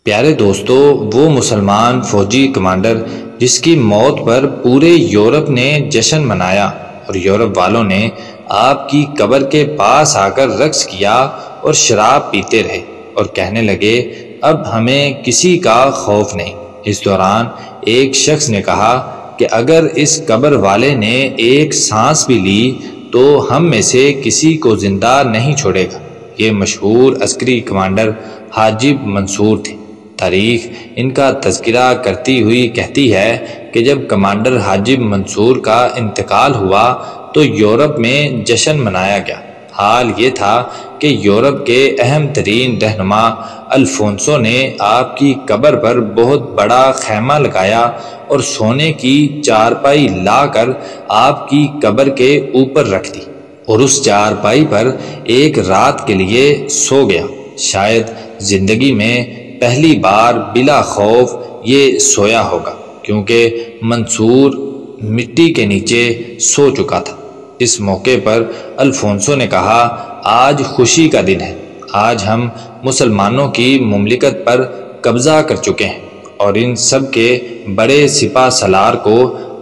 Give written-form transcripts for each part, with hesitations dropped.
پیارے دوستو، وہ مسلمان فوجی کمانڈر جس کی موت پر پورے یورپ نے جشن منایا اور یورپ والوں نے آپ کی قبر کے پاس آ کر رقص کیا اور شراب پیتے رہے اور کہنے لگے اب ہمیں کسی کا خوف نہیں۔ اس دوران ایک شخص نے کہا کہ اگر اس قبر والے نے ایک سانس بھی لی تو ہم میں سے کسی کو زندہ نہیں چھوڑے گا۔ یہ مشہور عسکری کمانڈر حاجب منصور تھے۔ تاریخ ان کا تذکرہ کرتی ہوئی کہتی ہے کہ جب کمانڈر حاجب منصور کا انتقال ہوا تو یورپ میں جشن منایا گیا۔ حال یہ تھا کہ یورپ کے اہم ترین رہنما الفونسو نے آپ کی قبر پر بہت بڑا خیمہ لگایا اور سونے کی چارپائی لا کر آپ کی قبر کے اوپر رکھ دی اور اس چارپائی پر ایک رات کے لیے سو گیا۔ شاید زندگی میں پہلی بار بلا خوف یہ سویا ہوگا، کیونکہ منصور مٹی کے نیچے سو چکا تھا۔ اس موقع پر الفونسو نے کہا آج خوشی کا دن ہے، آج ہم مسلمانوں کی مملکت پر قبضہ کر چکے ہیں اور ان سب کے بڑے سپہ سالار کو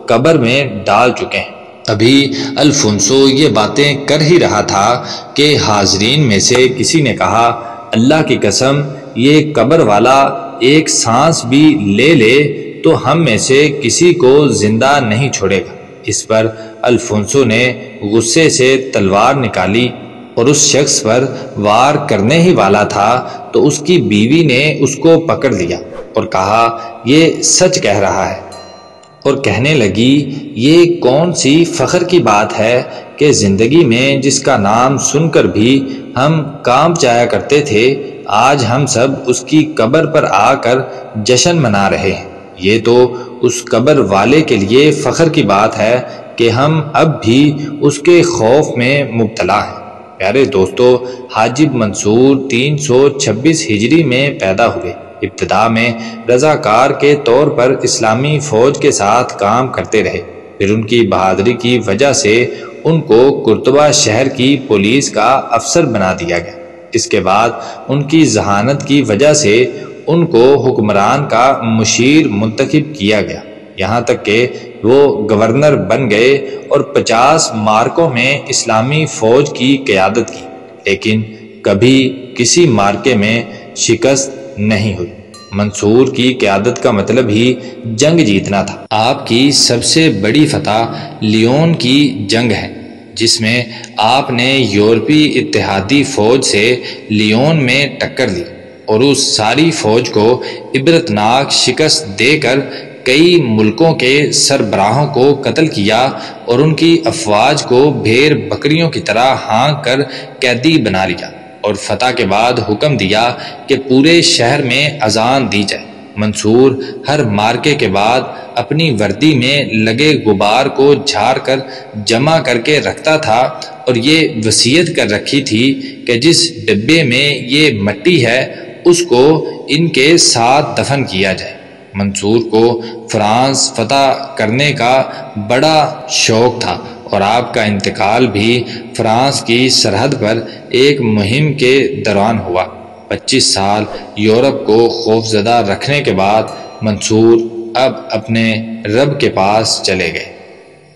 قبر میں ڈال چکے ہیں۔ ابھی الفونسو یہ باتیں کر ہی رہا تھا کہ حاضرین میں سے کسی نے کہا اللہ کی قسم یہ قبر والا ایک سانس بھی لے لے تو ہم میں سے کسی کو زندہ نہیں چھوڑے گا۔ اس پر الفونسو نے غصے سے تلوار نکالی اور اس شخص پر وار کرنے ہی والا تھا تو اس کی بیوی نے اس کو پکڑ لیا اور کہا یہ سچ کہہ رہا ہے، اور کہنے لگی یہ کون سی فخر کی بات ہے کہ زندگی میں جس کا نام سن کر بھی ہم کانپ جایا کرتے تھے آج ہم سب اس کی قبر پر آ کر جشن منا رہے ہیں۔ یہ تو اس قبر والے کے لیے فخر کی بات ہے کہ ہم اب بھی اس کے خوف میں مبتلا ہیں۔ پیارے دوستو، حاجب منصور 326 ہجری میں پیدا ہوئے۔ ابتدا میں رضاکار کے طور پر اسلامی فوج کے ساتھ کام کرتے رہے، پھر ان کی بہادری کی وجہ سے ان کو قرطبہ شہر کی پولیس کا افسر بنا دیا گیا۔ اس کے بعد ان کی ذہانت کی وجہ سے ان کو حکمران کا مشیر منتخب کیا گیا، یہاں تک کہ وہ گورنر بن گئے اور 50 معرکوں میں اسلامی فوج کی قیادت کی، لیکن کبھی کسی معرکے میں شکست نہیں ہوئی۔ منصور کی قیادت کا مطلب ہی جنگ جیتنا تھا۔ آپ کی سب سے بڑی فتح لیون کی جنگ ہے، جس میں آپ نے یورپی اتحادی فوج سے لیون میں ٹکر لی اور اس ساری فوج کو عبرتناک شکست دے کر کئی ملکوں کے سربراہوں کو قتل کیا اور ان کی افواج کو بھیڑ بکریوں کی طرح ہانک کر قیدی بنا لیا اور فتح کے بعد حکم دیا کہ پورے شہر میں اذان دی جائے۔ منصور ہر مارکے کے بعد اپنی وردی میں لگے غبار کو جھاڑ کر جمع کر کے رکھتا تھا اور یہ وصیت کر رکھی تھی کہ جس ڈبے میں یہ مٹی ہے اس کو ان کے ساتھ دفن کیا جائے۔ منصور کو فرانس فتح کرنے کا بڑا شوق تھا اور آپ کا انتقال بھی فرانس کی سرحد پر ایک مہم کے دوران ہوا۔ 25 سال یورپ کو خوفزدہ رکھنے کے بعد منصور اب اپنے رب کے پاس چلے گئے،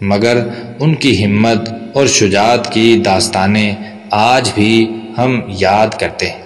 مگر ان کی ہمت اور شجاعت کی داستانیں آج بھی ہم یاد کرتے ہیں۔